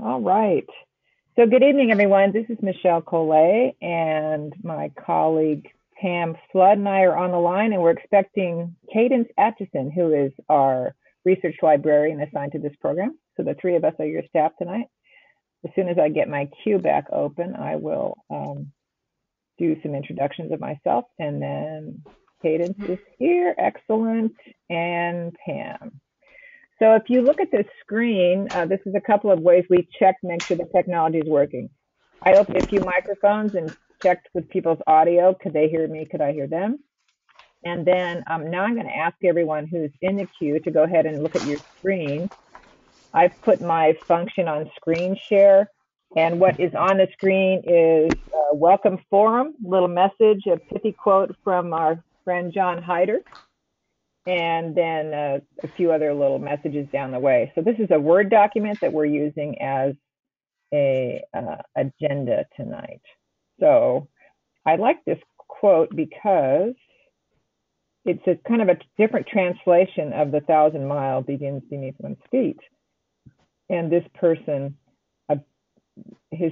All right. So good evening, everyone. This is Michelle Collet, and my colleague Pam Flood and I are on the line, and we're expecting Cadence Atchison, who is our research librarian assigned to this program. So the three of us are your staff tonight. As soon as I get my queue back open, I will do some introductions of myself, and then Cadence is here. Excellent. And Pam. So if you look at this screen, this is a couple of ways we check to make sure the technology is working. I opened a few microphones and checked with people's audio. Could they hear me? Could I hear them? And then now I'm going to ask everyone who's in the queue to go ahead and look at your screen. I've put my function on screen share. And what is on the screen is a welcome forum, little message, a pithy quote from our friend John Hyder, and then a few other little messages down the way. So this is a Word document that we're using as a agenda tonight. So I like this quote because it's a kind of a different translation of "the 1,000 mile begins beneath one's feet." And this person, his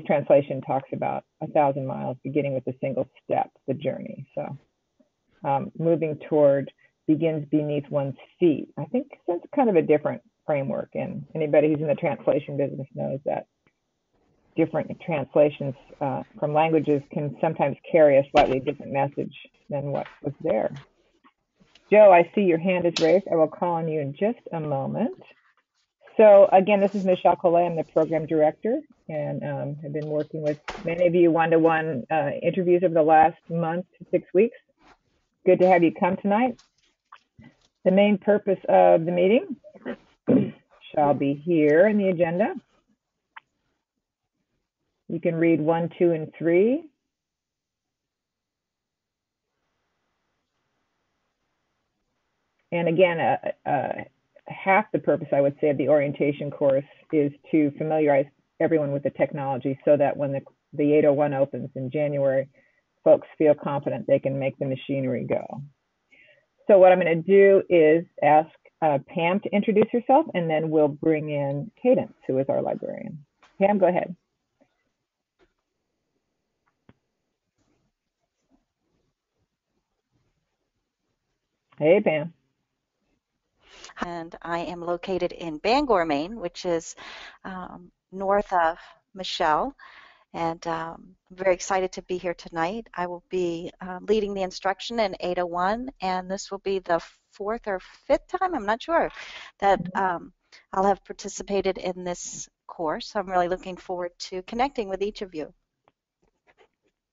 translation talks about 1,000 miles beginning with a single step, the journey. So moving toward begins beneath one's feet. I think that's kind of a different framework, and anybody who's in the translation business knows that different translations from languages can sometimes carry a slightly different message than what was there. Joe, I see your hand is raised. I will call on you in just a moment. So again, this is Michelle Collet. I'm the program director, and have been working with many of you one-to-one interviews over the last month to 6 weeks. Good to have you come tonight. The main purpose of the meeting shall be here in the agenda. You can read 1, 2, and 3. And again, half the purpose, I would say, of the orientation course is to familiarize everyone with the technology so that when the 801 opens in January, folks feel confident they can make the machinery go. So what I'm going to do is ask Pam to introduce herself, and then we'll bring in Cadence, who is our librarian. Pam, go ahead. Hey, Pam. And I am located in Bangor, Maine, which is north of Michelle. And I'm very excited to be here tonight. I will be leading the instruction in 801, and this will be the 4th or 5th time, I'm not sure, that I'll have participated in this course. So I'm really looking forward to connecting with each of you.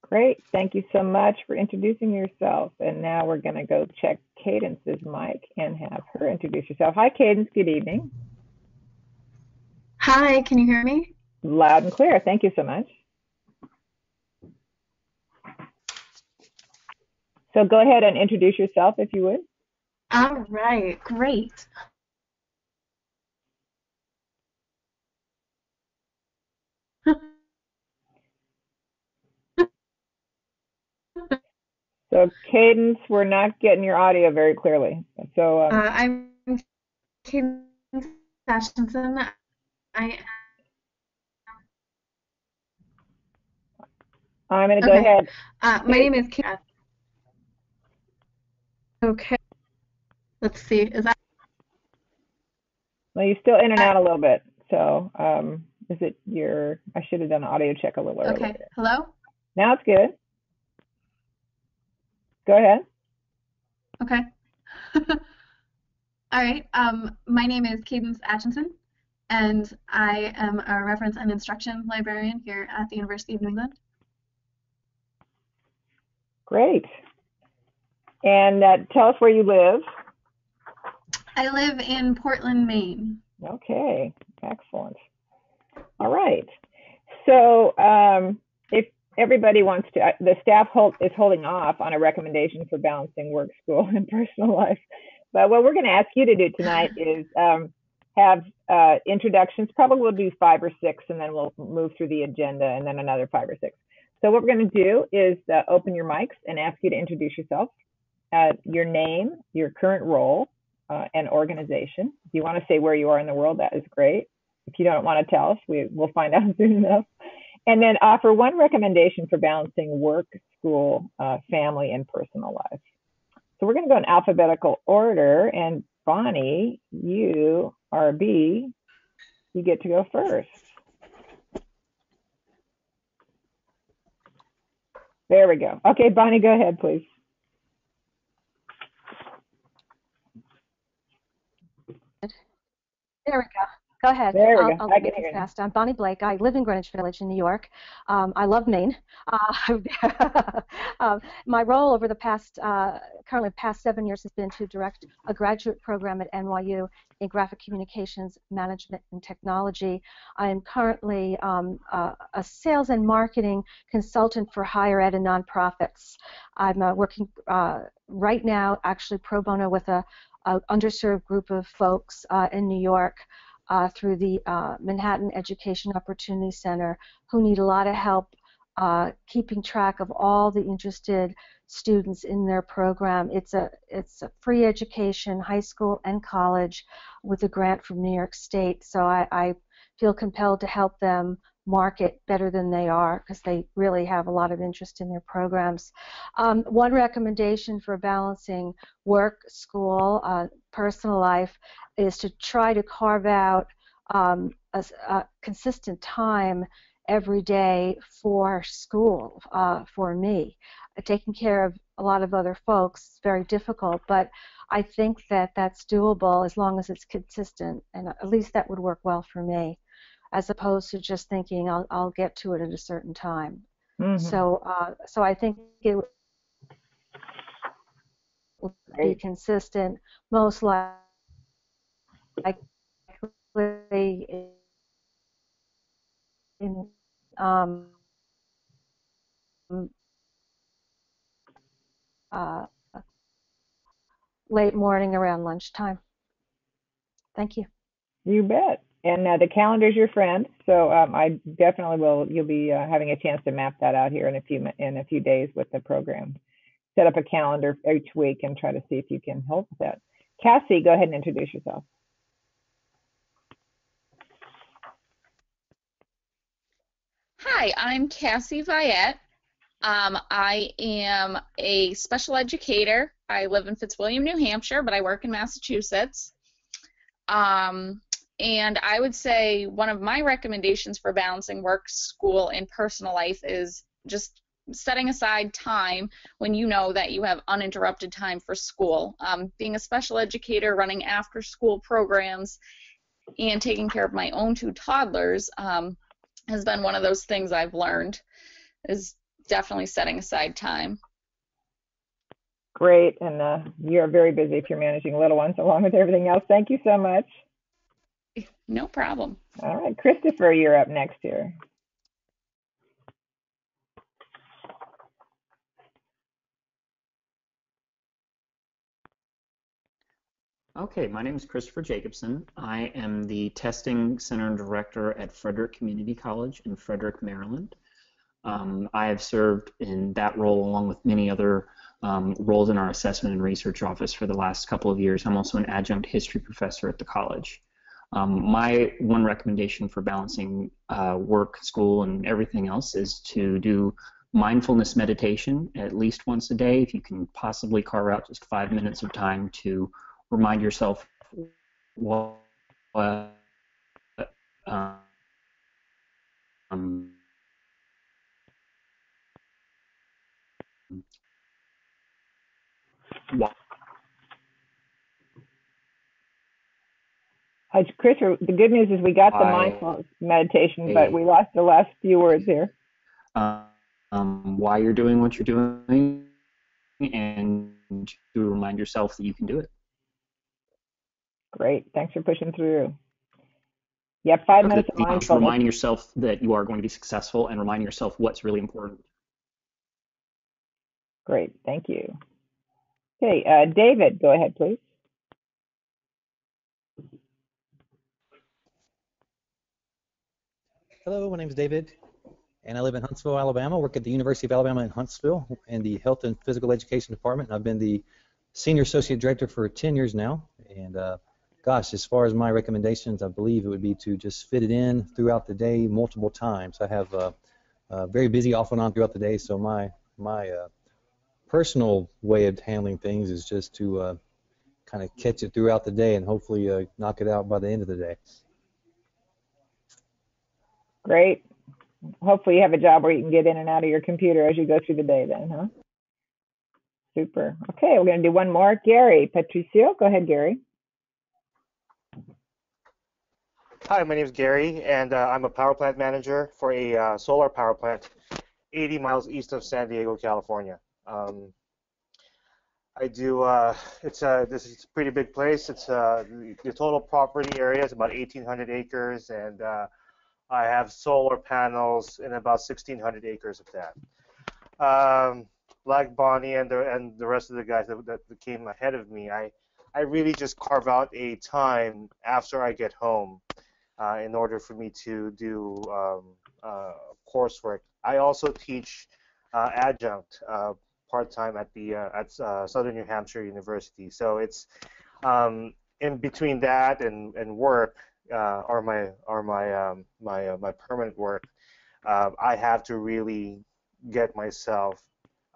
Great. Thank you so much for introducing yourself. And now we're going to go check Cadence's mic and have her introduce herself. Hi, Cadence. Good evening. Hi, can you hear me? Loud and clear. Thank you so much. So go ahead and introduce yourself if you would. All right, great. So Cadence, we're not getting your audio very clearly. So I'm Cadence Atchison. I'm going to go ahead. My name is Cadence. Okay. Let's see. Is that? Well, you're still in and out a little bit. So is it your? I should have done an audio check a little earlier. Okay. Hello. Now it's good. Go ahead. Okay. All right. My name is Cadence Atchison, and I am a reference and instruction librarian here at the University of New England. Great. And tell us where you live. I live in Portland, Maine. Okay. Excellent. All right. So if everybody wants to, the staff is holding off on a recommendation for balancing work, school, and personal life. But what we're going to ask you to do tonight is have introductions. Probably we'll do 5 or 6, and then we'll move through the agenda, and then another 5 or 6. So what we're going to do is open your mics and ask you to introduce yourself, your name, your current role, and organization. If you want to say where you are in the world, that is great. if you don't want to tell us, we'll find out soon enough. And then offer one recommendation for balancing work, school, family, and personal life. So we're going to go in alphabetical order. And Bonnie, you are B. You get to go first. There we go. Okay, Bonnie, go ahead, please. There we go. Go ahead. There we go. I'll make it fast. I'm Bonnie Blake. I live in Greenwich Village in New York. I love Maine. My role over the currently past 7 years has been to direct a graduate program at NYU in graphic communications management and technology. I am currently a sales and marketing consultant for higher ed and nonprofits. I'm working right now actually pro bono with a underserved group of folks in New York through the Manhattan Education Opportunity Center who need a lot of help keeping track of all the interested students in their program. It's a free education, high school and college, with a grant from New York State. So I feel compelled to help them market better than they are because they really have a lot of interest in their programs. One recommendation for balancing work, school, personal life is to try to carve out a consistent time every day for school. For me, taking care of a lot of other folks is very difficult, but I think that that's doable as long as it's consistent, and at least that would work well for me, as opposed to just thinking I'll get to it at a certain time. Mm-hmm. So I think it would be consistent, most likely in late morning around lunchtime. Thank you. You bet. And the calendar's your friend, so I definitely will. You'll be having a chance to map that out here in a few days with the program. Set up a calendar each week and try to see if you can help with that. Cassie, go ahead and introduce yourself. Hi, I'm Cassie Viette. I am a special educator. I live in Fitzwilliam, New Hampshire, but I work in Massachusetts. And I would say one of my recommendations for balancing work, school, and personal life is just setting aside time when you know that you have uninterrupted time for school. Being a special educator, running after-school programs, and taking care of my own 2 toddlers has been one of those things I've learned, is definitely setting aside time. Great, and you're very busy if you're managing little ones along with everything else. Thank you so much. No problem. All right, Christopher, you're up next here. Okay, my name is Christopher Jacobson. I am the Testing Center Director at Frederick Community College in Frederick, Maryland. I have served in that role along with many other roles in our assessment and research office for the last couple of years. I'm also an adjunct history professor at the college. My one recommendation for balancing work, school, and everything else is to do mindfulness meditation at least once a day. If you can possibly carve out just 5 minutes of time to remind yourself what Chris, the good news is we got the mindfulness meditation, but we lost the last few words here. Why you're doing what you're doing, and to remind yourself that you can do it. Great. Thanks for pushing through. Yeah, 5 minutes of mindfulness. Reminding yourself that you are going to be successful and reminding yourself what's really important. Great. Thank you. Okay, David, go ahead, please. Hello, my name is David, and I live in Huntsville, Alabama. I work at the University of Alabama in Huntsville in the Health and Physical Education Department. I've been the Senior Associate Director for 10 years now, and gosh, as far as my recommendations, I believe it would be to just fit it in throughout the day multiple times. I have very busy off and on throughout the day, so my personal way of handling things is just to kind of catch it throughout the day and hopefully knock it out by the end of the day. Great. Hopefully you have a job where you can get in and out of your computer as you go through the day then, huh? Super. Okay, we're going to do one more. Gary Patricio, go ahead, Gary. Hi, my name is Gary, and I'm a power plant manager for a solar power plant 80 miles east of San Diego, California. I do, this is a pretty big place. It's the total property area is about 1,800 acres, and I have solar panels in about 1,600 acres of that. Like Bonnie and the rest of the guys that came ahead of me, I really just carve out a time after I get home in order for me to do coursework. I also teach adjunct part-time at the Southern New Hampshire University. So it's in between that and work or my permanent work. I have to really get myself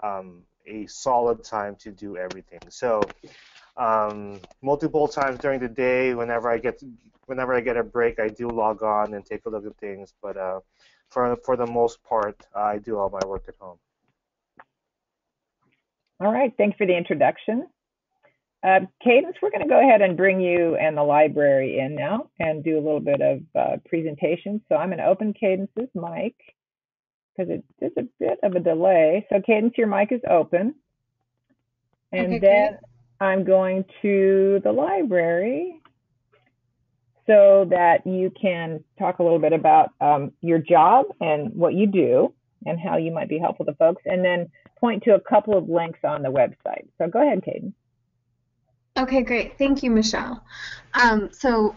a solid time to do everything. So multiple times during the day, whenever I get a break, I do log on and take a look at things. But for the most part, I do all my work at home. All right, thanks for the introduction. Cadence, we're going to go ahead and bring you and the library in now and do a little bit of presentation. So I'm going to open Cadence's mic because there's a bit of a delay. So Cadence, your mic is open. And Okay, then great. I'm going to the library so that you can talk a little bit about your job and what you do and how you might be helpful to folks, and then point to a couple of links on the website. So go ahead, Cadence. Okay, great. Thank you, Michelle. So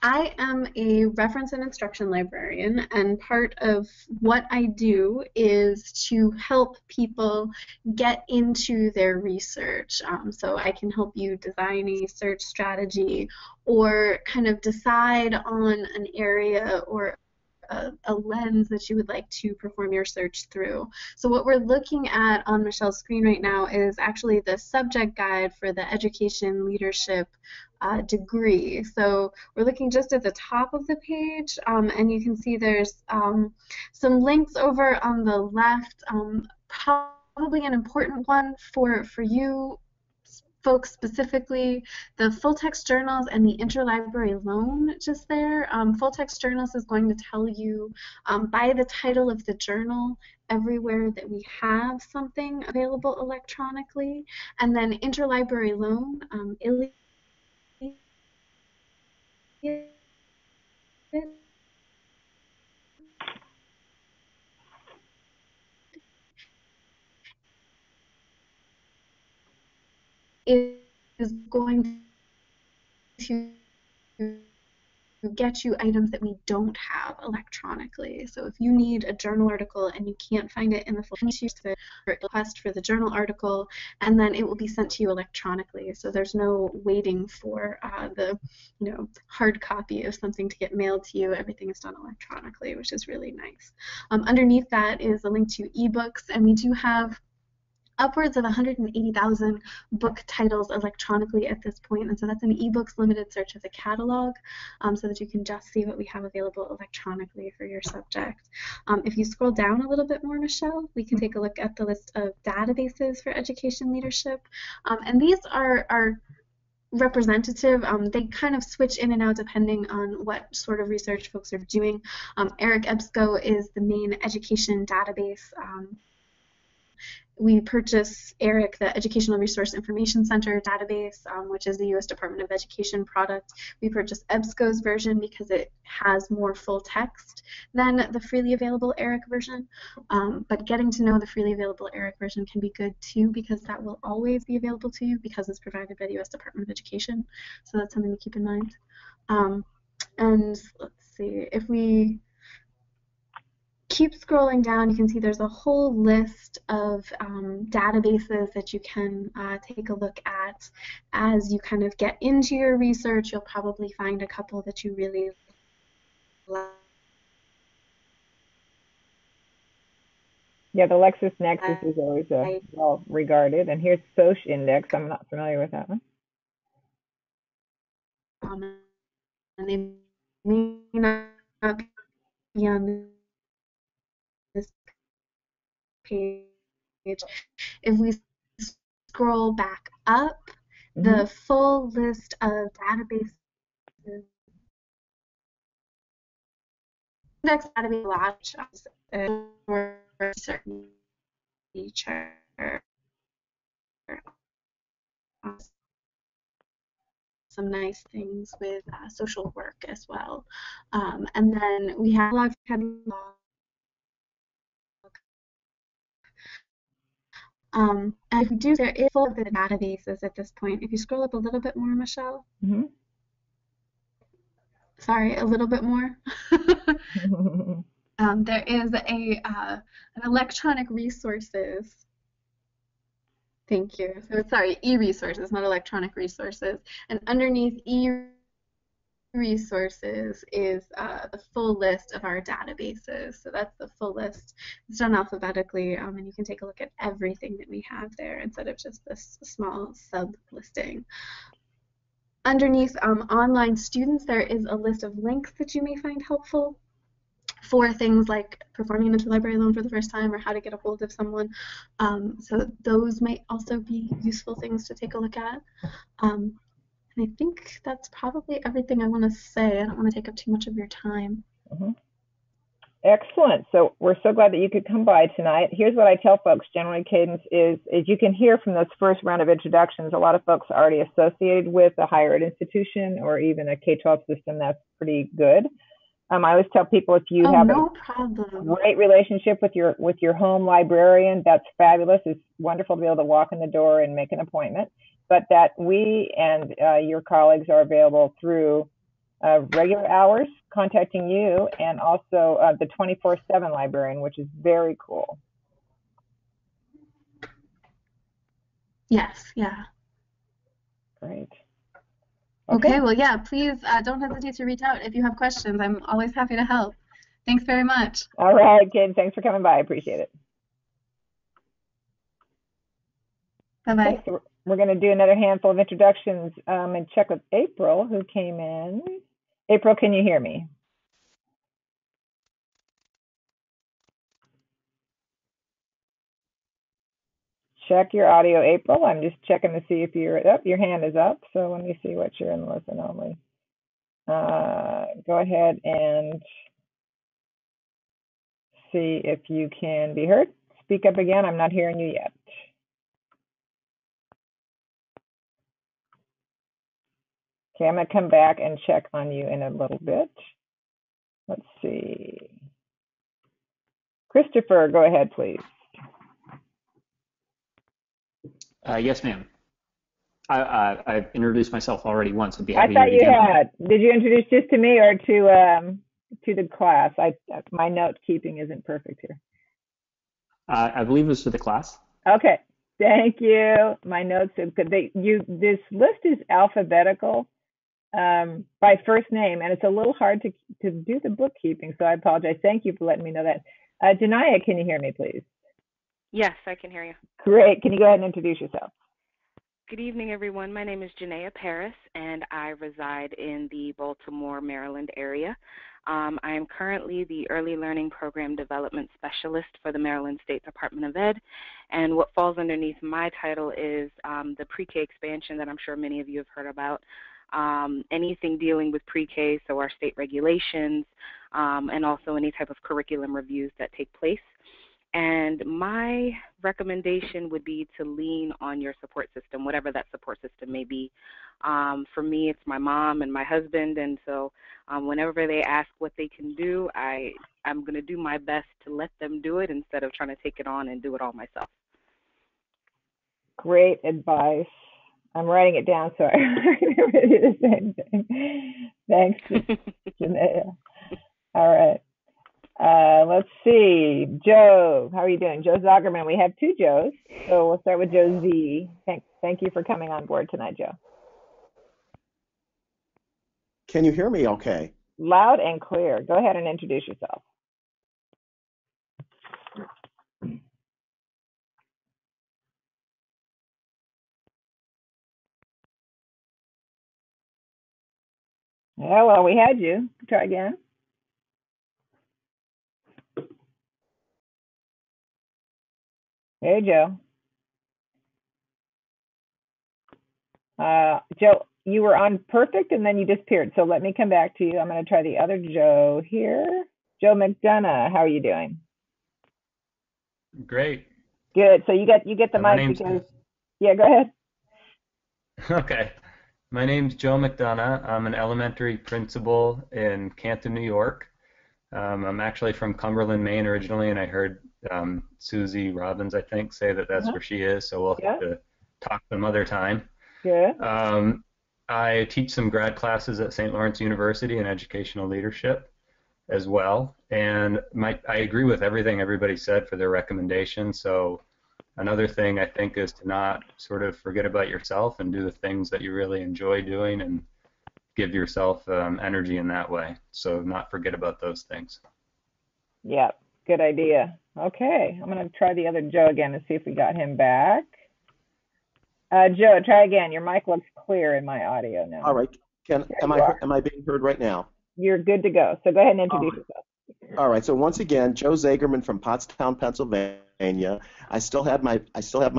I am a reference and instruction librarian, and part of what I do is to help people get into their research. So I can help you design a search strategy or kind of decide on an area or a lens that you would like to perform your search through. So what we're looking at on Michelle's screen right now is actually the subject guide for the education leadership degree. So we're looking just at the top of the page, and you can see there's some links over on the left. Probably an important one for you folks specifically, the full text journals and the interlibrary loan just there. Full text journals is going to tell you by the title of the journal everywhere that we have something available electronically, and then interlibrary loan, is going to get you items that we don't have electronically. So if you need a journal article and you can't find it in the full text, request for the journal article, and then it will be sent to you electronically. So there's no waiting for the hard copy of something to get mailed to you. Everything is done electronically, which is really nice. Underneath that is a link to ebooks, and we do have upwards of 180,000 book titles electronically at this point, and so that's an ebooks limited search of the catalog, so that you can just see what we have available electronically for your subject. If you scroll down a little bit more, Michelle, we can take a look at the list of databases for education leadership, and these are representative. They kind of switch in and out depending on what sort of research folks are doing. ERIC EBSCO is the main education database. We purchase ERIC, the Educational Resource Information Center database, which is the U.S. Department of Education product. We purchase EBSCO's version because it has more full text than the freely available ERIC version. But getting to know the freely available ERIC version can be good too, because that will always be available to you because it's provided by the U.S. Department of Education. So that's something to keep in mind. And let's see, if we keep scrolling down, you can see there's a whole list of databases that you can take a look at. As you kind of get into your research, you'll probably find a couple that you really like. Yeah, the LexisNexis is always well regarded. And here's Soch Index. I'm not familiar with that one. And they may not be on this page. If we scroll back up, the full list of databases, index database watch for certain feature, some nice things with social work as well. And then we have log. And if we do, there is full of the databases at this point. If you scroll up a little bit more, Michelle. Sorry, a little bit more. There is an electronic resources. Thank you. So sorry, e-resources, not electronic resources. And underneath e-resources is the full list of our databases. So that's the full list. It's done alphabetically, and you can take a look at everything that we have there instead of just this small sub-listing. Underneath online students, there is a list of links that you may find helpful for things like performing an interlibrary loan for the first time or how to get a hold of someone. So those might also be useful things to take a look at. And I think that's probably everything I want to say. I don't want to take up too much of your time. Excellent. So we're so glad that you could come by tonight. Here's what I tell folks generally, Cadence, is you can hear from this first round of introductions, a lot of folks are already associated with a higher ed institution or even a K-12 system. That's pretty good. I always tell people if you have a great relationship with your home librarian, that's fabulous. It's wonderful to be able to walk in the door and make an appointment. But that we and your colleagues are available through regular hours, contacting you, and also the 24/7 librarian, which is very cool. Yes, yeah. Great. Okay, well, yeah, please don't hesitate to reach out if you have questions. I'm always happy to help. Thanks very much. All right, Ken, thanks for coming by. I appreciate it. Bye-bye. Okay, so we're going to do another handful of introductions and check with April, who came in. April, can you hear me? Check your audio, April. I'm just checking to see if you're up. Your hand is up, so let me see what you're in listen only. Go ahead and see if you can be heard. Speak up again. I'm not hearing you yet. Okay, I'm going to come back and check on you in a little bit. Let's see. Christopher, go ahead, please. Yes, ma'am. I've introduced myself already once. I'd be happy I thought to do it you again. had. Did you introduce just to me or to the class? My note keeping isn't perfect here. I believe it was to the class. Okay, thank you. My notes are good. This list is alphabetical by first name, and it's a little hard to do the bookkeeping, so I apologize. Thank you for letting me know that. Janaya, can you hear me, please? Yes, I can hear you. Great. Can you go ahead and introduce yourself? Good evening, everyone. My name is Janaya Paris, and I reside in the Baltimore, Maryland area. I am currently the Early Learning Program Development Specialist for the Maryland State Department of Ed, and what falls underneath my title is the pre-K expansion that I'm sure many of you have heard about. Anything dealing with pre-K, so our state regulations, and also any type of curriculum reviews that take place. And my recommendation would be to lean on your support system, whatever that support system may be. For me, it's my mom and my husband, and so whenever they ask what they can do, I'm going to do my best to let them do it instead of trying to take it on and do it all myself. Great advice. I'm writing it down so I remember to do the same thing. Thanks, Janaya. All right. Let's see. Joe, how are you doing? Joe Zagerman. We have two Joes, so we'll start with Joe Z. Thank you for coming on board tonight, Joe. Can you hear me okay? Loud and clear. Go ahead and introduce yourself. Yeah, well, we had you. Try again. Hey, Joe. Joe, you were on perfect and then you disappeared. So let me come back to you. I'm going to try the other Joe here. Joe McDonough, how are you doing? Great. Good. So you get the mic because yeah, go ahead. Okay. My name's Joe McDonough. I'm an elementary principal in Canton, New York. I'm actually from Cumberland, Maine originally, and I heard Susie Robbins, I think, say that that's where she is, so we'll have to talk some other time. Good. I teach some grad classes at St. Lawrence University in educational leadership as well, and I agree with everything everybody said for their recommendations. So another thing I think is to not sort of forget about yourself and do the things that you really enjoy doing and give yourself energy in that way. So not forget about those things. Yeah, good idea. Okay, I'm going to try the other Joe again and see if we got him back. Joe, try again. Your mic looks clear in my audio now. All right. Am I being heard right now? You're good to go. So go ahead and introduce yourself. All right. So once again, Joe Zagerman from Pottstown, Pennsylvania. I still have my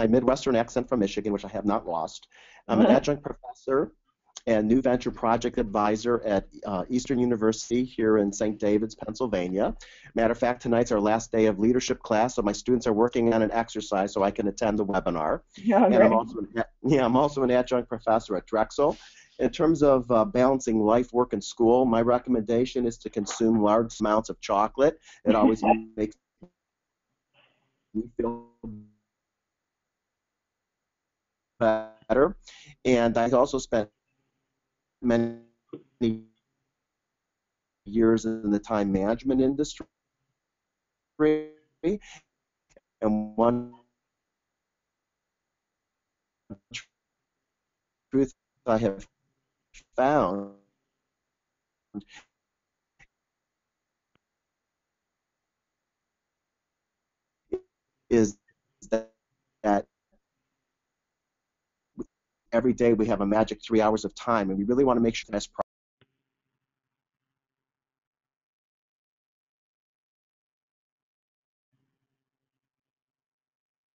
Midwestern accent from Michigan, which I have not lost. I'm an adjunct professor and new venture project advisor at Eastern University here in St. David's, Pennsylvania. Matter of fact, tonight's our last day of leadership class, so my students are working on an exercise so I can attend the webinar. And I'm also an adjunct professor at Drexel. In terms of balancing life, work, and school, my recommendation is to consume large amounts of chocolate. It always makes me feel better. And I also spent many years in the time management industry, and one truth I have found is that every day we have a magic 3 hours of time, and we really want to make sure that's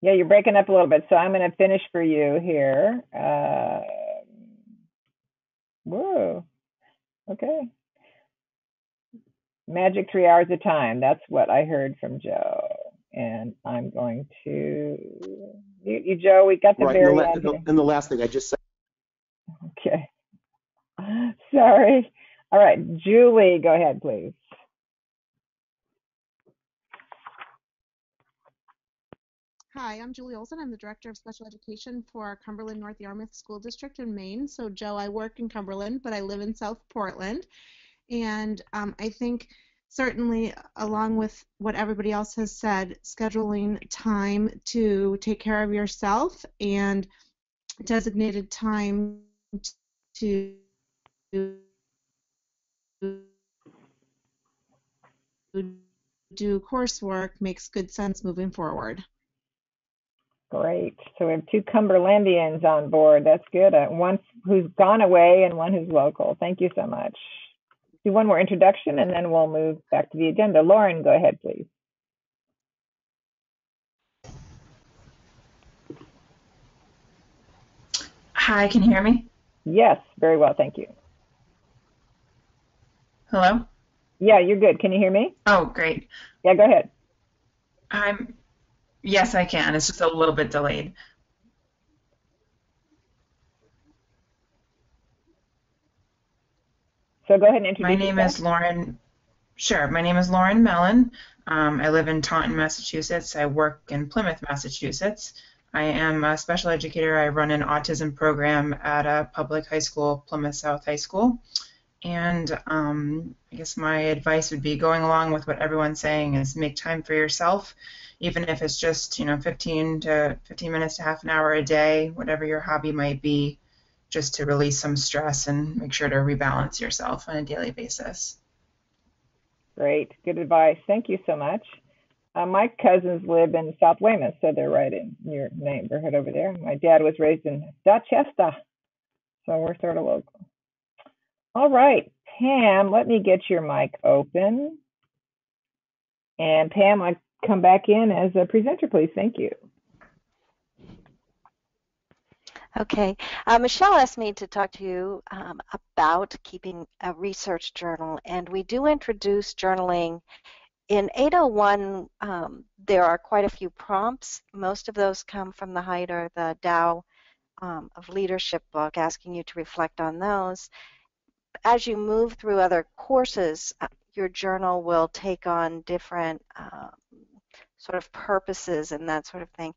Yeah, you're breaking up a little bit, so I'm going to finish for you here. Whoa. Okay. Magic 3 hours of time. That's what I heard from Joe. And I'm going to mute you, Joe. We got the very end. And the last thing I just said. Okay. Sorry. All right, Julie, go ahead, please. Hi, I'm Julie Olson. I'm the Director of Special Education for Cumberland North Yarmouth School District in Maine. So, Joe, I work in Cumberland, but I live in South Portland. And I think certainly, along with what everybody else has said, scheduling time to take care of yourself and designated time to do coursework makes good sense moving forward. Great. So we have two Cumberlandians on board. That's good. One who's gone away and one who's local. Thank you so much. Do one more introduction and then we'll move back to the agenda. Lauren, go ahead, please. Hi, can you hear me? Yes, very well, thank you. Hello? Yeah, you're good. Can you hear me? Oh, great. Yeah, go ahead. Yes, I can. It's just a little bit delayed. So go ahead and introduce My name yourself. is Lauren. Sure. My name is Lauren Mellon. I live in Taunton, Massachusetts. I work in Plymouth, Massachusetts. I am a special educator. I run an autism program at a public high school, Plymouth South High School. And I guess my advice would be, going along with what everyone's saying, is make time for yourself, even if it's just 15 minutes to half an hour a day, whatever your hobby might be, just to release some stress and make sure to rebalance yourself on a daily basis. Great, good advice. Thank you so much. My cousins live in South Weymouth, so they're right in your neighborhood over there. My dad was raised in Dorchester, so we're sort of local. All right, Pam, let me get your mic open. And Pam, I come back in as a presenter, please. Thank you. Okay, Michelle asked me to talk to you about keeping a research journal, and we do introduce journaling. In 801, there are quite a few prompts. Most of those come from the Heider, the Tao of Leadership book, asking you to reflect on those. As you move through other courses, your journal will take on different sort of purposes and that sort of thing.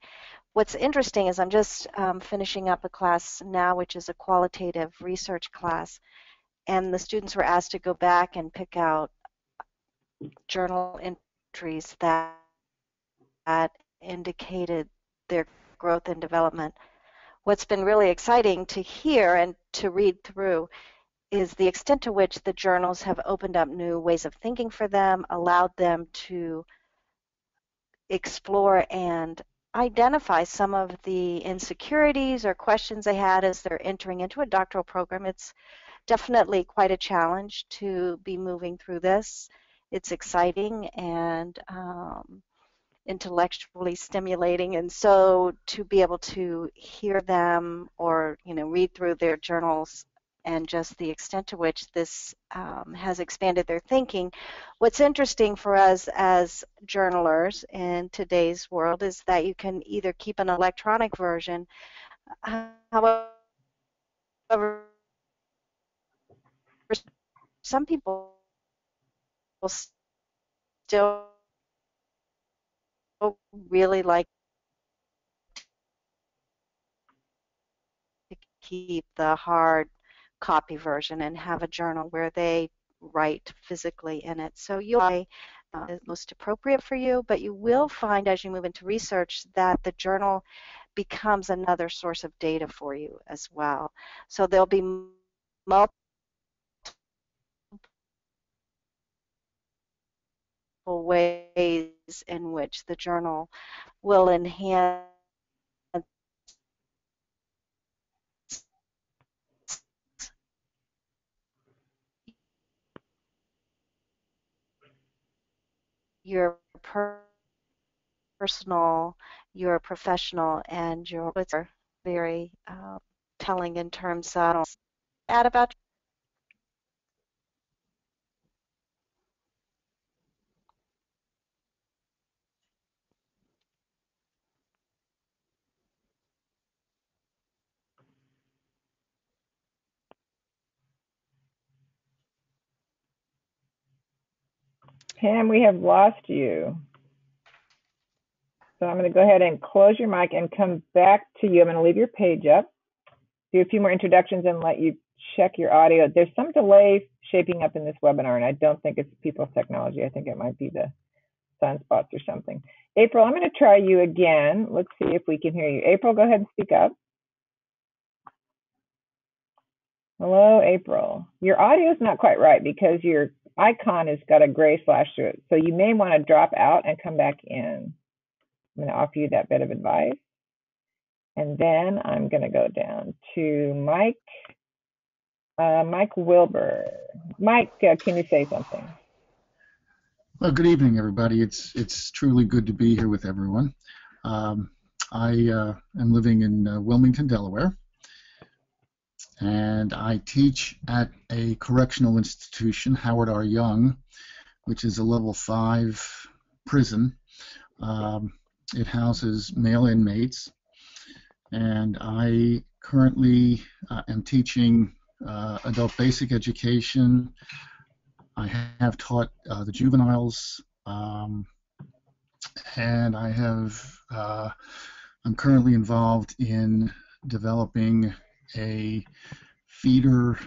What's interesting is I'm just finishing up a class now, which is a qualitative research class, and the students were asked to go back and pick out journal entries that indicated their growth and development. What's been really exciting to hear and to read through is the extent to which the journals have opened up new ways of thinking for them, allowed them to explore and identify some of the insecurities or questions they had as they're entering into a doctoral program. It's definitely quite a challenge to be moving through this. It's exciting and intellectually stimulating, and so to be able to hear them or read through their journals and just the extent to which this has expanded their thinking. What's interesting for us as journalers in today's world is that you can either keep an electronic version, however, some people still really like to keep the hard copy version and have a journal where they write physically in it. So you'll find is most appropriate for you, but you will find as you move into research that the journal becomes another source of data for you as well. So there'll be multiple ways in which the journal will enhance your personal, your professional, and your are very telling in terms of add about. Pam, we have lost you. So I'm going to go ahead and close your mic and come back to you. I'm going to leave your page up, do a few more introductions, and let you check your audio. There's some delay shaping up in this webinar, and I don't think it's people's technology. I think it might be the sunspots or something. April, I'm going to try you again. Let's see if we can hear you. April, go ahead and speak up. Hello, April. Your audio is not quite right because your icon has got a gray flash through it. So you may want to drop out and come back in. I'm going to offer you that bit of advice. And then I'm going to go down to Mike. Mike Wilbur. Mike, can you say something? Well, good evening, everybody. It's truly good to be here with everyone. I am living in Wilmington, Delaware, and I teach at a correctional institution, Howard R. Young, which is a level 5 prison. It houses male inmates, and I currently am teaching adult basic education. I have taught the juveniles, and I have. I'm currently involved in developing a feeder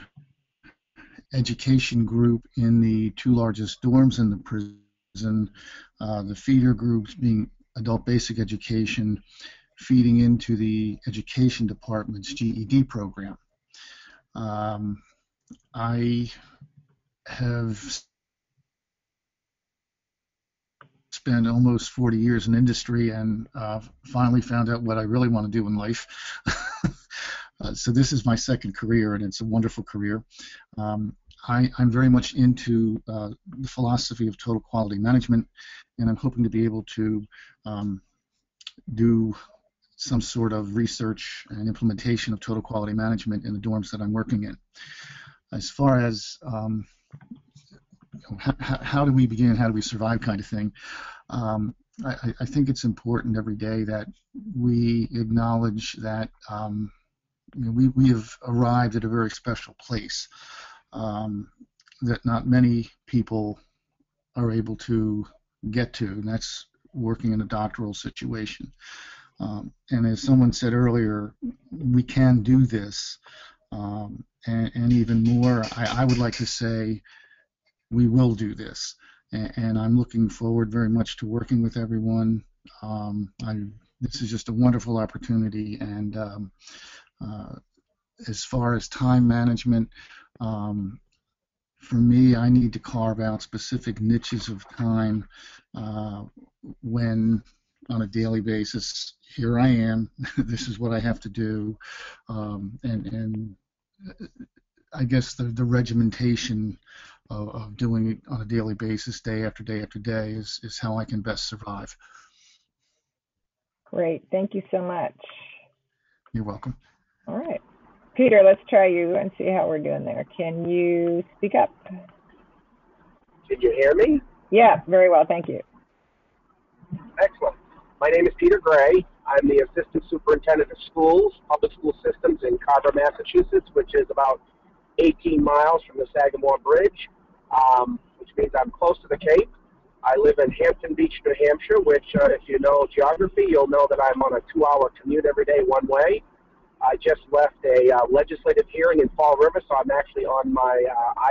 education group in the two largest dorms in the prison, the feeder groups being adult basic education, feeding into the education department's GED program. I have spent almost 40 years in industry and finally found out what I really want to do in life. So this is my second career, and it's a wonderful career. I'm very much into the philosophy of total quality management, and I'm hoping to be able to do some sort of research and implementation of total quality management in the dorms that I'm working in. As far as how do we begin, how do we survive kind of thing, I think it's important every day that we acknowledge that we have arrived at a very special place that not many people are able to get to, and that's working in a doctoral situation. And as someone said earlier, we can do this, and even more, I would like to say we will do this. And I'm looking forward very much to working with everyone. This is just a wonderful opportunity, and as far as time management, for me, I need to carve out specific niches of time when, on a daily basis, here I am, this is what I have to do, and I guess the regimentation of doing it on a daily basis, day after day after day, is how I can best survive. Great. Thank you so much. You're welcome. All right. Peter, let's try you and see how we're doing there. Can you speak up? Did you hear me? Yeah, very well. Thank you. Excellent. My name is Peter Gray. I'm the Assistant Superintendent of Schools, Public School Systems in Carver, Massachusetts, which is about 18 miles from the Sagamore Bridge, which means I'm close to the Cape. I live in Hampton Beach, New Hampshire, which, if you know geography, you'll know that I'm on a 2-hour commute every day one way. I just left a legislative hearing in Fall River, so I'm actually on my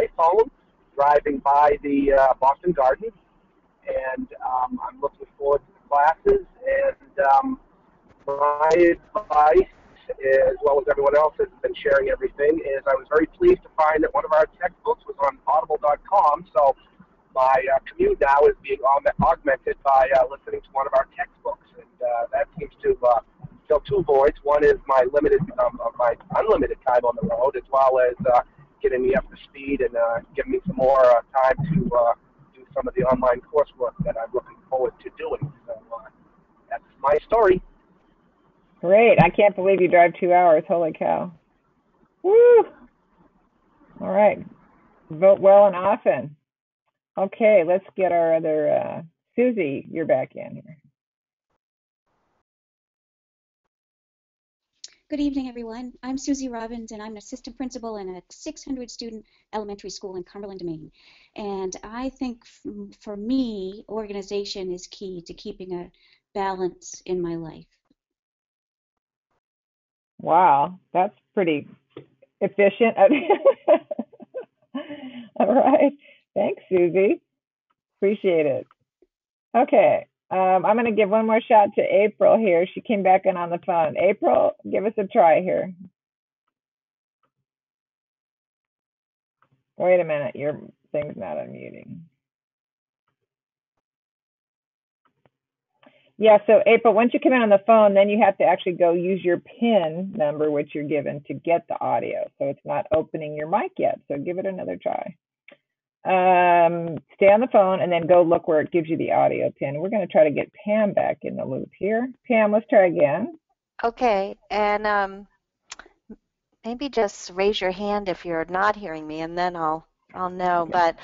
iPhone driving by the Boston Garden, and I'm looking forward to the classes. And my advice, as well as everyone else has been sharing everything, is I was very pleased to find that one of our textbooks was on audible.com, so my commute now is being augmented by listening to one of our textbooks, and that seems to fill two voids. One is my my unlimited time on the road, as well as getting me up to speed and giving me some more time to do some of the online coursework that I'm looking forward to doing. So that's my story. Great. I can't believe you drive 2 hours. Holy cow. Woo! All right. Vote well and often. Okay, let's get our other, Susie, you're back in here. Good evening, everyone. I'm Susie Robbins, and I'm an assistant principal in a 600-student elementary school in Cumberland, Maine. And I think, for me, organization is key to keeping a balance in my life. Wow, that's pretty efficient. All right. Thanks, Susie. Appreciate it. Okay. I'm going to give one more shot to April here. She came back in on the phone. April, give us a try here. Wait a minute. Your thing's not unmuting. Yeah, so April, once you come in on the phone, then you have to actually go use your PIN number, which you're given, to get the audio. So it's not opening your mic yet. So give it another try. Stay on the phone and then go look where it gives you the audio pin. We're going to try to get Pam back in the loop here. Pam, let's try again. Okay, and maybe just raise your hand if you're not hearing me, and then I'll know. Okay. But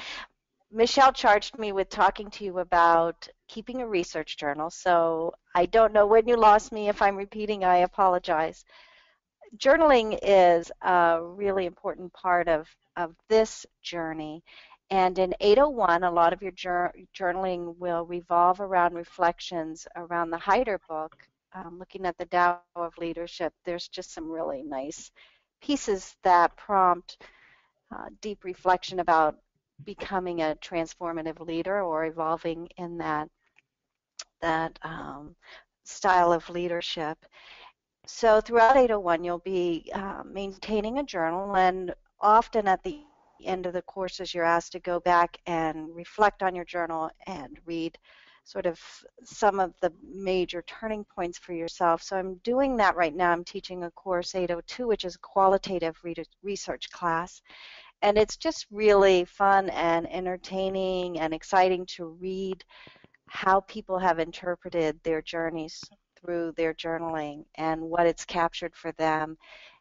Michelle charged me with talking to you about keeping a research journal, so I don't know when you lost me. If I'm repeating, I apologize. Journaling is a really important part of this journey. And in 801, a lot of your journaling will revolve around reflections around the Heider book, looking at the Tao of Leadership. There's just some really nice pieces that prompt deep reflection about becoming a transformative leader or evolving in that style of leadership. So throughout 801, you'll be maintaining a journal, and often at the end of the courses, you're asked to go back and reflect on your journal and read sort of some of the major turning points for yourself. So I'm doing that right now. I'm teaching a course 802, which is a qualitative research class. And it's just really fun and entertaining and exciting to read how people have interpreted their journeys through their journaling and what it's captured for them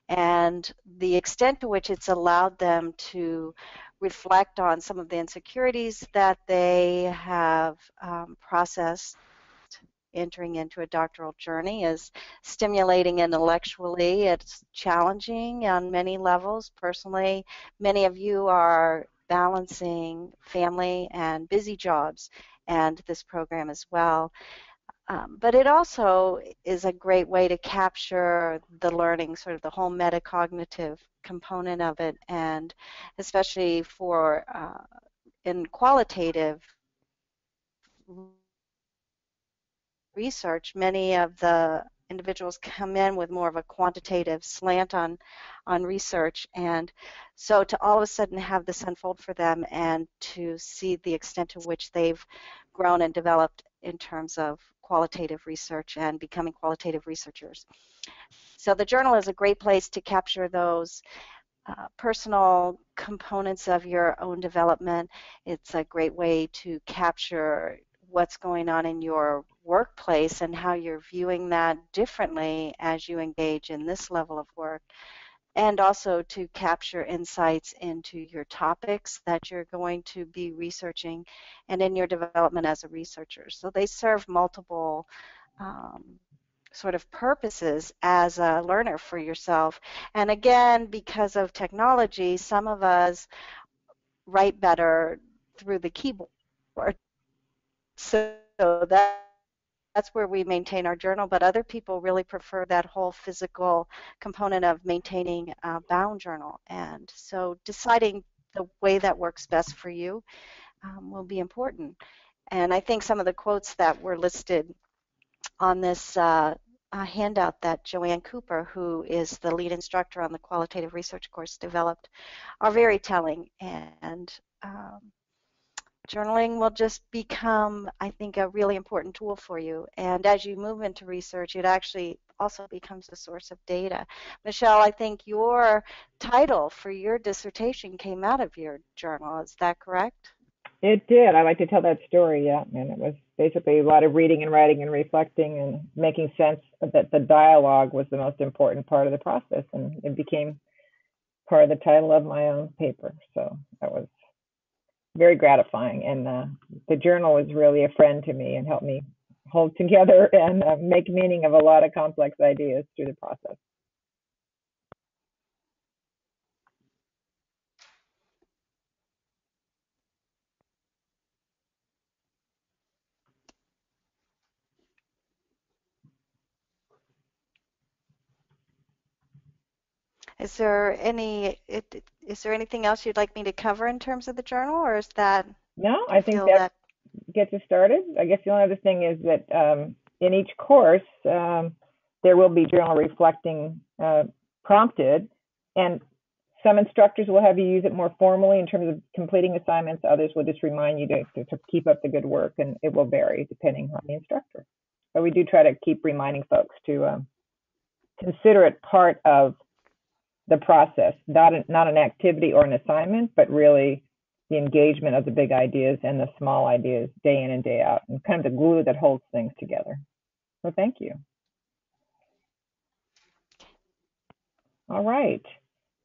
and the extent to which it's allowed them to reflect on some of the insecurities that they have processed entering into a doctoral journey is stimulating intellectually. It's challenging on many levels. Personally, many of you are balancing family and busy jobs and this program as well. But it also is a great way to capture the learning, sort of the whole metacognitive component of it, and especially for in qualitative research, many of the individuals come in with more of a quantitative slant on research, and so to all of a sudden have this unfold for them and to see the extent to which they've grown and developed in terms of qualitative research and becoming qualitative researchers. So the journal is a great place to capture those personal components of your own development. It's a great way to capture what's going on in your workplace and how you're viewing that differently as you engage in this level of work, and also to capture insights into your topics that you're going to be researching and in your development as a researcher. So they serve multiple sort of purposes as a learner for yourself. And again, because of technology, some of us write better through the keyboard. So that's where we maintain our journal, but other people really prefer that whole physical component of maintaining a bound journal. And so deciding the way that works best for you will be important. And I think some of the quotes that were listed on this handout that Joanne Cooper, who is the lead instructor on the qualitative research course, developed are very telling. And journaling will just become, I think, a really important tool for you. And as you move into research, it actually also becomes a source of data. Michelle, I think your title for your dissertation came out of your journal. Is that correct? It did. I like to tell that story, yeah. And it was basically a lot of reading and writing and reflecting and making sense that the dialogue was the most important part of the process. And it became part of the title of my own paper. So that was very gratifying. And the journal was really a friend to me and helped me hold together and make meaning of a lot of complex ideas through the process. Is there anything else you'd like me to cover in terms of the journal, or is that? No, I think that gets us started. I guess the only other thing is that in each course there will be journal reflecting prompted, and some instructors will have you use it more formally in terms of completing assignments. Others will just remind you to keep up the good work, and it will vary depending on the instructor. But we do try to keep reminding folks to consider it part of the process, not an activity or an assignment, but really the engagement of the big ideas and the small ideas day in and day out, and kind of the glue that holds things together. So thank you. All right.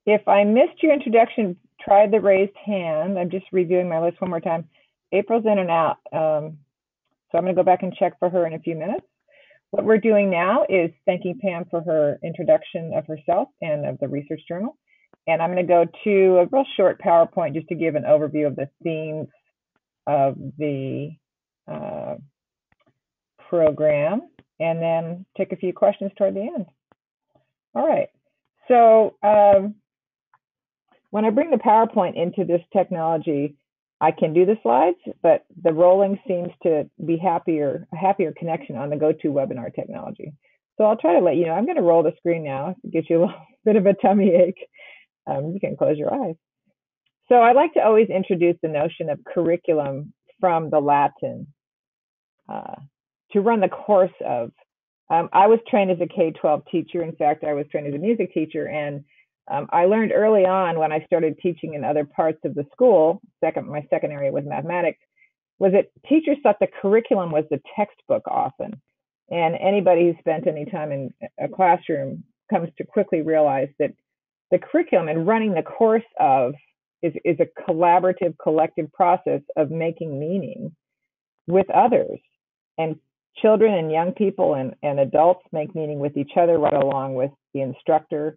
If I missed your introduction, try the raised hand. I'm just reviewing my list one more time. April's in and out, so I'm going to go back and check for her in a few minutes. What we're doing now is thanking Pam for her introduction of herself and of the research journal. And I'm going to go to a real short PowerPoint just to give an overview of the themes of the program, and then take a few questions toward the end. All right. So When I bring the PowerPoint into this technology, I can do the slides, but the rolling seems to be a happier connection on the GoToWebinar technology. So I'll try to let you know. I'm going to roll the screen now. If it gives you a little bit of a tummy ache, you can close your eyes. So I like to always introduce the notion of curriculum from the Latin to run the course of. I was trained as a K-12 teacher. In fact, I was trained as a music teacher, and I learned early on when I started teaching in other parts of the school, my second area was mathematics, was that teachers thought the curriculum was the textbook often. And anybody who spent any time in a classroom comes to quickly realize that the curriculum and running the course of is a collaborative, collective process of making meaning with others. And children and young people and adults make meaning with each other right along with the instructor.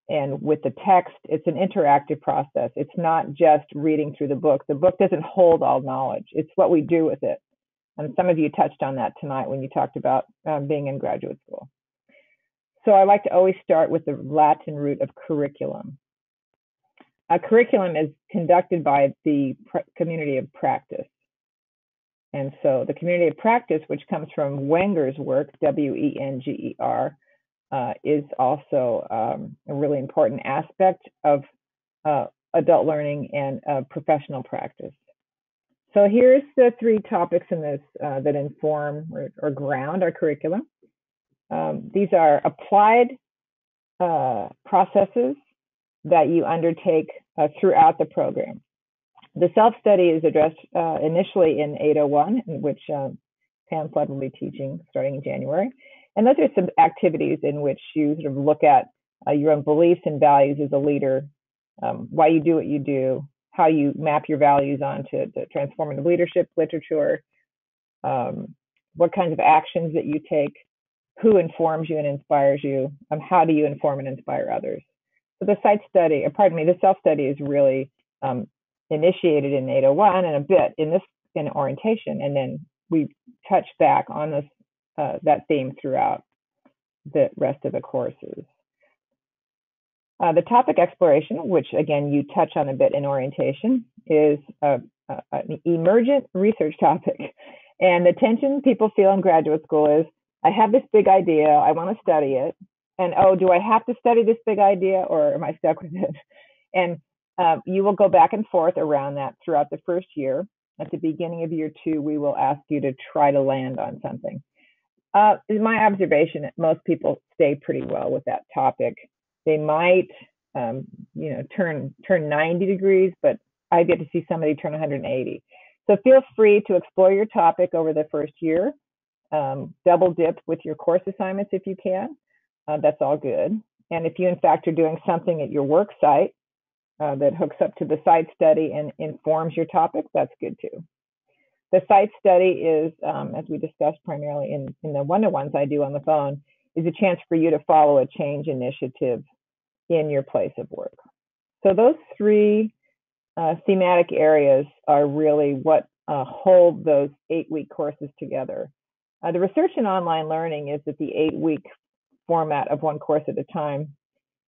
And with the text, it's an interactive process. It's not just reading through the book. The book doesn't hold all knowledge. It's what we do with it. And some of you touched on that tonight when you talked about being in graduate school. So I like to always start with the Latin root of curriculum. A curriculum is conducted by the community of practice. And so the community of practice, which comes from Wenger's work, W-E-N-G-E-R, is also a really important aspect of adult learning and professional practice. So here's the three topics in this that inform or ground our curriculum. These are applied processes that you undertake throughout the program. The self-study is addressed initially in 801, in which Pam Flood will be teaching starting in January. And those are some activities in which you sort of look at your own beliefs and values as a leader, why you do what you do, how you map your values onto the transformative leadership literature, what kinds of actions that you take, who informs you and inspires you, how do you inform and inspire others. So the the self-study is really initiated in 801 and a bit in orientation, and then we touch back on this that theme throughout the rest of the courses. The topic exploration, which again you touch on a bit in orientation, is an emergent research topic. And the tension people feel in graduate school is, I have this big idea, I want to study it, and oh, do I have to study this big idea or am I stuck with it? And you will go back and forth around that throughout the first year. At the beginning of year 2, we will ask you to try to land on something. In my observation, most people stay pretty well with that topic. They might, turn 90 degrees, but I get to see somebody turn 180. So feel free to explore your topic over the first year. Double dip with your course assignments if you can. That's all good. And if you, in fact, are doing something at your work site that hooks up to the site study and informs your topic, that's good too. The site study is, as we discussed primarily in the one-to-ones I do on the phone, is a chance for you to follow a change initiative in your place of work. So those three thematic areas are really what hold those 8-week courses together. The research in online learning is that the 8-week format of one course at a time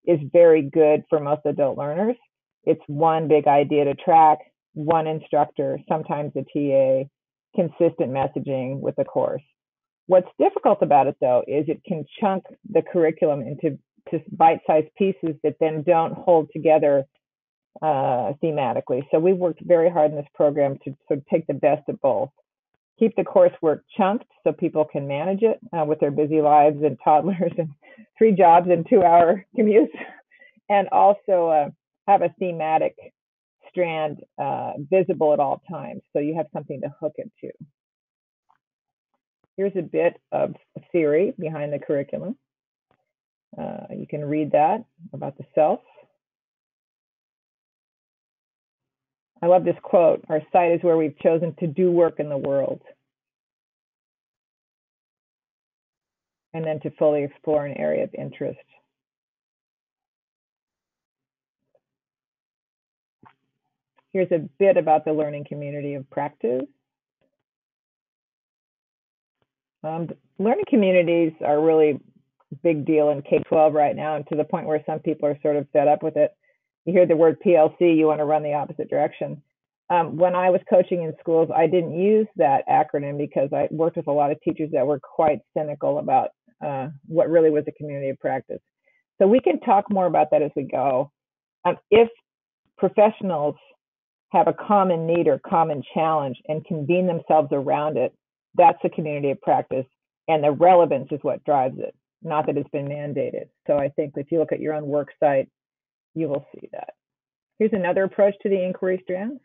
is very good for most adult learners. It's one big idea to track, one instructor, sometimes a TA, consistent messaging with the course. What's difficult about it, though, is it can chunk the curriculum into bite-sized pieces that then don't hold together thematically. So we've worked very hard in this program to sort of take the best of both. Keep the coursework chunked so people can manage it with their busy lives and toddlers and 3 jobs and 2-hour commutes, and also have a thematic strand visible at all times so you have something to hook it to. Here's a bit of theory behind the curriculum. You can read that about the self. I love this quote, our site is where we've chosen to do work in the world. And then to fully explore an area of interest. Here's a bit about the learning community of practice. Learning communities are really a big deal in K-12 right now, and to the point where some people are sort of fed up with it. you hear the word PLC, you want to run the opposite direction. When I was coaching in schools, I didn't use that acronym because I worked with a lot of teachers that were quite cynical about what really was a community of practice. So we can talk more about that as we go. If professionals have a common need or common challenge and convene themselves around it, that's a community of practice. And the relevance is what drives it, not that it's been mandated. So I think if you look at your own work site, you will see that. Here's another approach to the inquiry strands.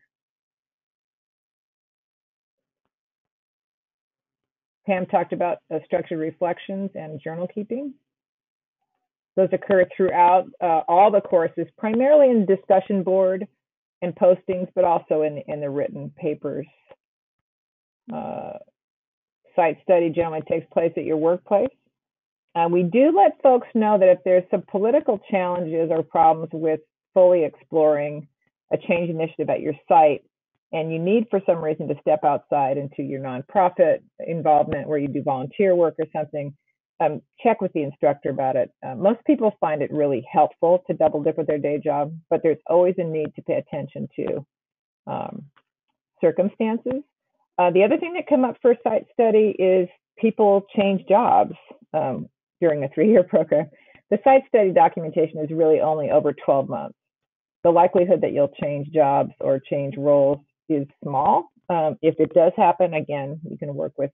Pam talked about structured reflections and journal keeping. Those occur throughout all the courses, primarily in the discussion board and postings, but also in the written papers. Site study generally takes place at your workplace. We do let folks know that if there's some political challenges or problems with fully exploring a change initiative at your site, and you need for some reason to step outside into your nonprofit involvement where you do volunteer work or something, check with the instructor about it. Most people find it really helpful to double dip with their day job, but there's always a need to pay attention to circumstances. The other thing that come up for site study is people change jobs during a 3-year program. The site study documentation is really only over 12 months. The likelihood that you'll change jobs or change roles is small. If it does happen, again, you can work with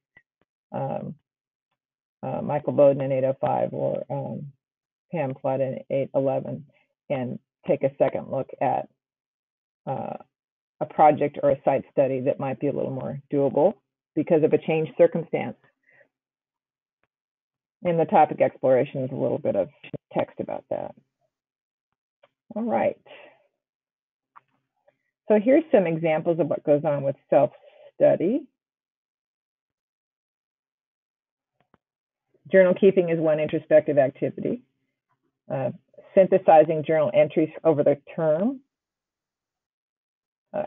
Michael Bowden in 805 or Pam Flood in 811 and take a second look at a project or a site study that might be a little more doable because of a changed circumstance. And the topic exploration is a little bit of text about that. All right. So here's some examples of what goes on with self-study. Journal keeping is one introspective activity. Synthesizing journal entries over the term.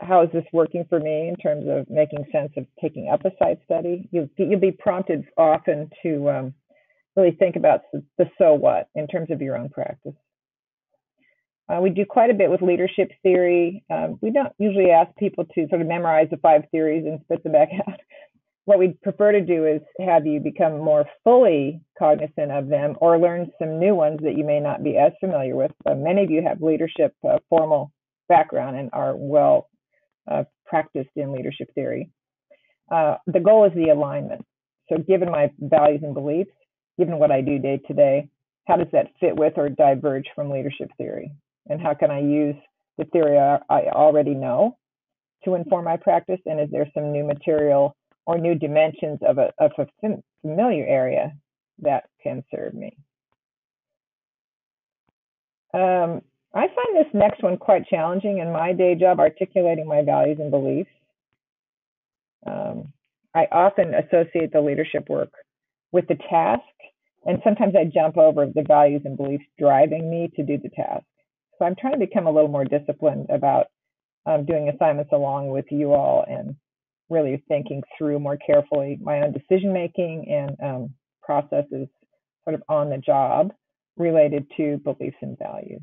How is this working for me in terms of making sense of taking up a site study? You'll be prompted often to really think about the so what in terms of your own practice. We do quite a bit with leadership theory. We don't usually ask people to sort of memorize the 5 theories and spit them back out. What we'd prefer to do is have you become more fully cognizant of them or learn some new ones that you may not be as familiar with. Many of you have leadership formal background and are well practiced in leadership theory. The goal is the alignment. So given my values and beliefs, given what I do day to day, how does that fit with or diverge from leadership theory? And how can I use the theory I already know to inform my practice? And is there some new material or new dimensions of a familiar area that can serve me? I find this next one quite challenging in my day job, articulating my values and beliefs. I often associate the leadership work with the task, and sometimes I jump over the values and beliefs driving me to do the task. So I'm trying to become a little more disciplined about doing assignments along with you all and really thinking through more carefully my own decision making and processes sort of on the job related to beliefs and values.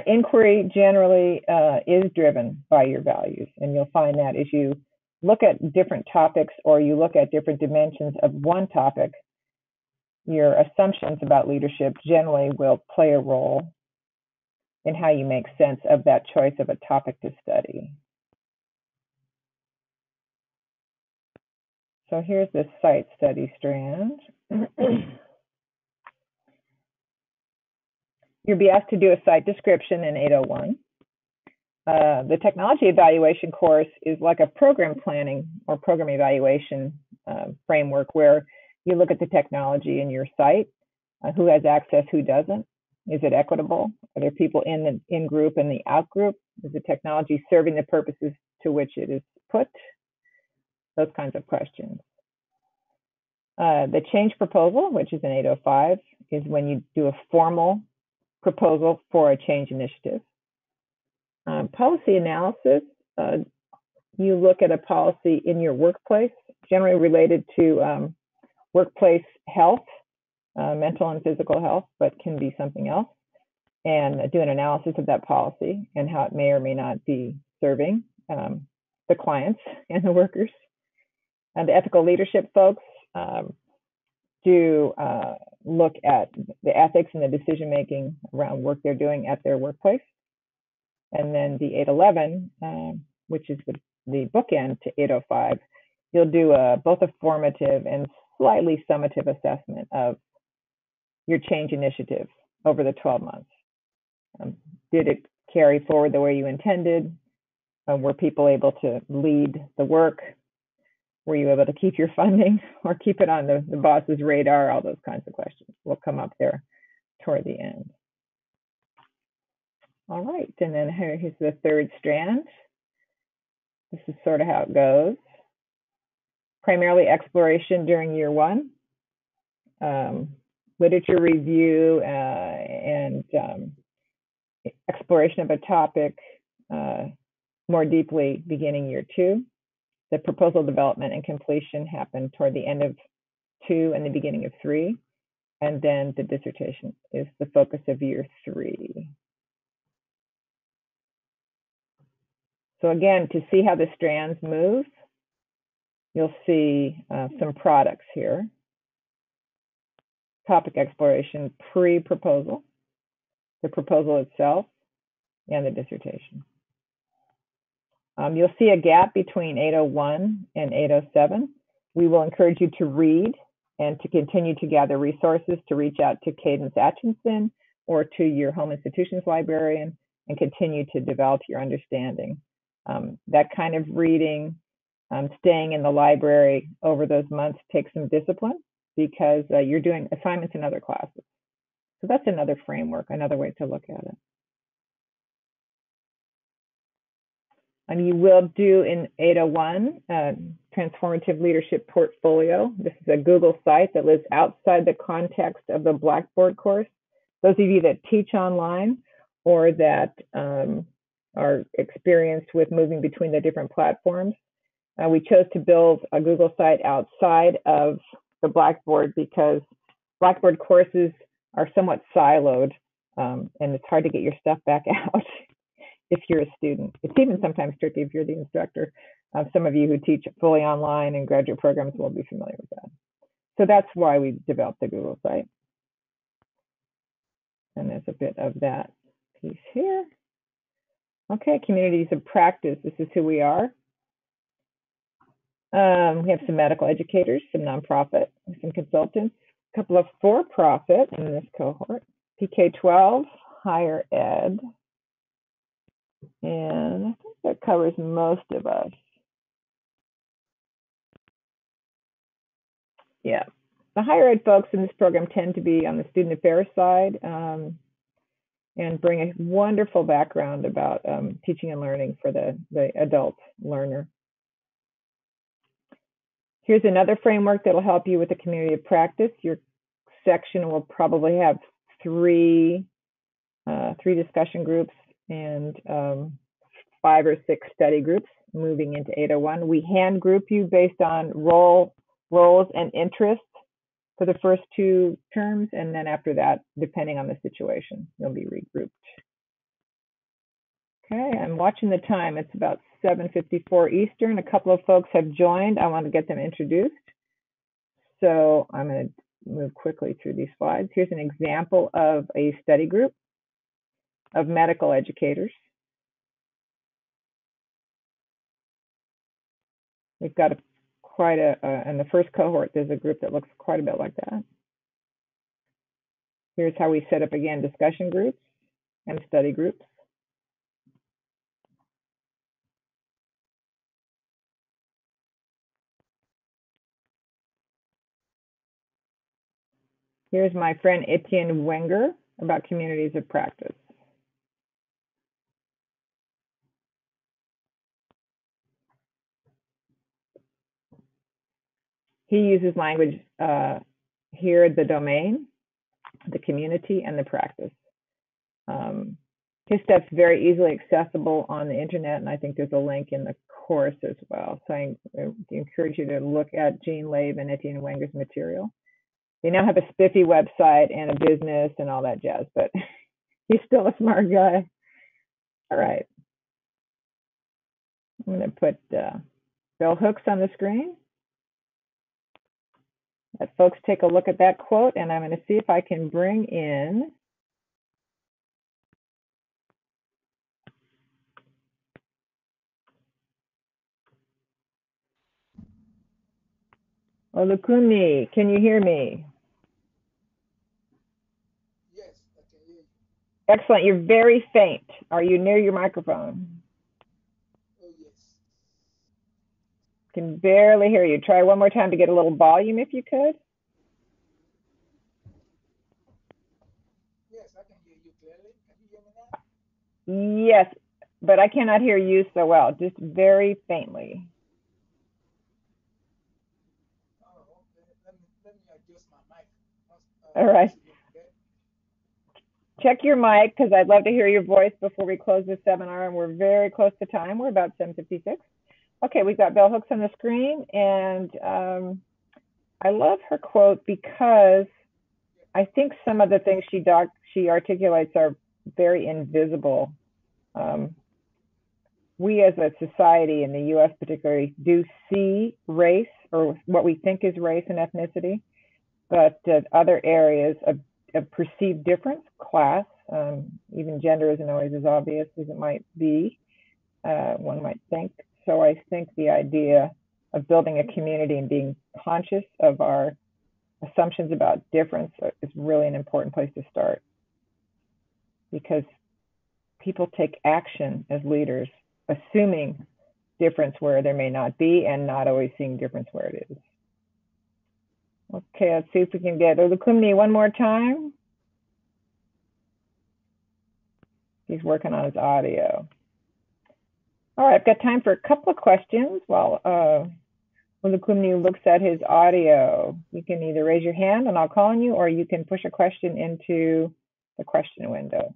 Inquiry generally is driven by your values, and you'll find that as you look at different topics or you look at different dimensions of one topic, your assumptions about leadership generally will play a role in how you make sense of that choice of a topic to study. So here's the site study strand. You'll be asked to do a site description in 801. The technology evaluation course is like a program planning or program evaluation framework where you look at the technology in your site, who has access, who doesn't. Is it equitable? Are there people in the in-group and the out-group? Is the technology serving the purposes to which it is put? Those kinds of questions. The change proposal, which is in 805, is when you do a formal proposal for a change initiative. Policy analysis, you look at a policy in your workplace, generally related to workplace health, mental and physical health, but can be something else. and do an analysis of that policy and how it may or may not be serving the clients and the workers. And the ethical leadership folks do look at the ethics and the decision making around work they're doing at their workplace. And then the 811, which is the bookend to 805, you'll do both a formative and slightly summative assessment of your change initiative over the 12 months. Did it carry forward the way you intended? Were people able to lead the work? Were you able to keep your funding or keep it on the boss's radar? All those kinds of questions will come up there toward the end. All right, and then here's the third strand. This is sort of how it goes. Primarily exploration during year one, literature review and exploration of a topic more deeply beginning year two. The proposal development and completion happen toward the end of 2 and the beginning of 3. And then the dissertation is the focus of year 3. So again, to see how the strands move, you'll see some products here. Topic exploration pre-proposal, the proposal itself, and the dissertation. You'll see a gap between 801 and 807. We will encourage you to read and to continue to gather resources to reach out to Cadence Atchison or to your home institutions librarian and continue to develop your understanding. That kind of reading, staying in the library over those months takes some discipline because you're doing assignments in other classes. So that's another framework, another way to look at it. You will do in 801 transformative leadership portfolio. This is a Google site that lives outside the context of the Blackboard course. Those of you that teach online or that are experienced with moving between the different platforms, we chose to build a Google site outside of the Blackboard because Blackboard courses are somewhat siloed and it's hard to get your stuff back out if you're a student. It's even sometimes tricky if you're the instructor. Some of you who teach fully online and graduate programs will be familiar with that. So that's why we developed the Google site. And there's a bit of that piece here. Okay, communities of practice. This is who we are. We have some medical educators, some nonprofit, some consultants, a couple of for-profit in this cohort, PK-12, higher ed, and I think that covers most of us. Yeah, the higher ed folks in this program tend to be on the student affairs side and bring a wonderful background about teaching and learning for the adult learner. Here's another framework that'll help you with the community of practice. Your section will probably have three discussion groups and 5 or 6 study groups moving into 801. We hand group you based on roles and interests for the first 2 terms, and then after that, depending on the situation, you'll be regrouped. Okay, I'm watching the time. It's about 7:54 Eastern. A couple of folks have joined. I want to get them introduced. So I'm going to move quickly through these slides. Here's an example of a study group of medical educators. We've got quite in the first cohort, there's a group that looks quite a bit like that. Here's how we set up, again, discussion groups and study groups. Here's my friend Etienne Wenger about communities of practice. He uses language here, the domain, the community, and the practice. His stuff's very easily accessible on the internet, and I think there's a link in the course as well. So I encourage you to look at Jean Lave and Etienne Wenger's material. They now have a spiffy website and a business and all that jazz, but He's still a smart guy. All right. I'm going to put bell hooks on the screen. Let folks take a look at that quote, and I'm going to see if I can bring in Olukumi. Can you hear me? Yes, I can hear you. Excellent. You're very faint. Are you near your microphone? Oh, yes. Can barely hear you. Try one more time to get a little volume if you could. Yes, I can hear you clearly. Can you hear me now? Yes, but I cannot hear you so well, just very faintly. Oh, okay. Let me adjust my mic. All right. Check your mic because I'd love to hear your voice before we close this seminar, and we're very close to time. We're about 7:56. Okay, we've got bell hooks on the screen, and I love her quote because I think some of the things she articulates are very invisible. We as a society in the U.S. particularly do see race, or what we think is race and ethnicity, but other areas of perceived difference, class, even gender isn't always as obvious as it might be, one might think. So I think the idea of building a community and being conscious of our assumptions about difference is really an important place to start, because people take action as leaders, assuming difference where there may not be and not always seeing difference where it is. Okay, let's see if we can get Olukumni one more time. He's working on his audio. All right, I've got time for a couple of questions while Olukumni looks at his audio. You can either raise your hand and I'll call on you, or you can push a question into the question window.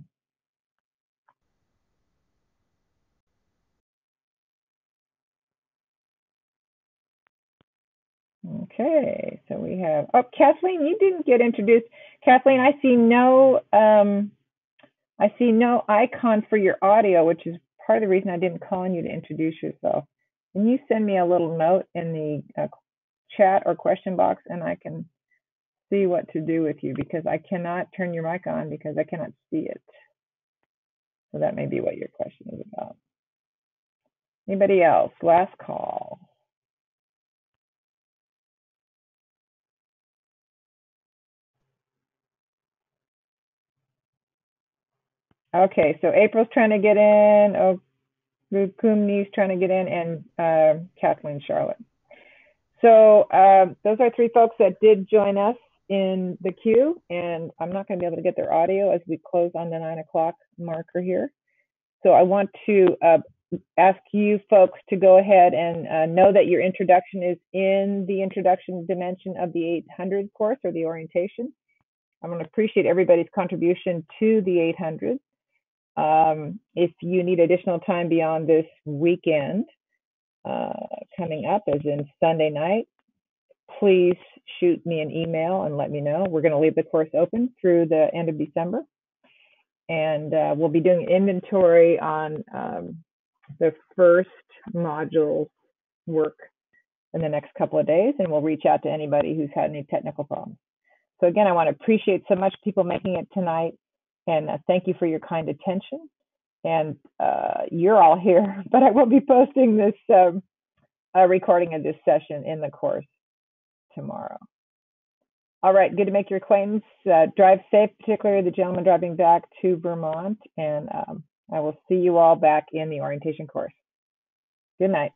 Okay, so we have, oh, Kathleen, you didn't get introduced. Kathleen, I see no icon for your audio, which is part of the reason I didn't call on you to introduce yourself. Can you send me a little note in the chat or question box, and I can see what to do with you, because I cannot turn your mic on because I cannot see it. So that may be what your question is about. Anybody else? Last call. Okay, so April's trying to get in. Oh, Kumni's trying to get in, and Kathleen Charlotte. So those are three folks that did join us in the queue, and I'm not going to be able to get their audio as we close on the 9 o'clock marker here. So I want to ask you folks to go ahead and know that your introduction is in the introduction dimension of the 800 course, or the orientation. I'm going to appreciate everybody's contribution to the 800. If you need additional time beyond this weekend coming up, as in Sunday night, please shoot me an email and let me know. We're going to leave the course open through the end of December, and we'll be doing inventory on the first module work in the next couple of days, and we'll reach out to anybody who's had any technical problems. So again, I want to appreciate so much people making it tonight, and thank you for your kind attention. And you're all here, but I will be posting this recording of this session in the course tomorrow. All right, good to make your acquaintance. Drive safe, particularly the gentleman driving back to Vermont, and I will see you all back in the orientation course. Good night.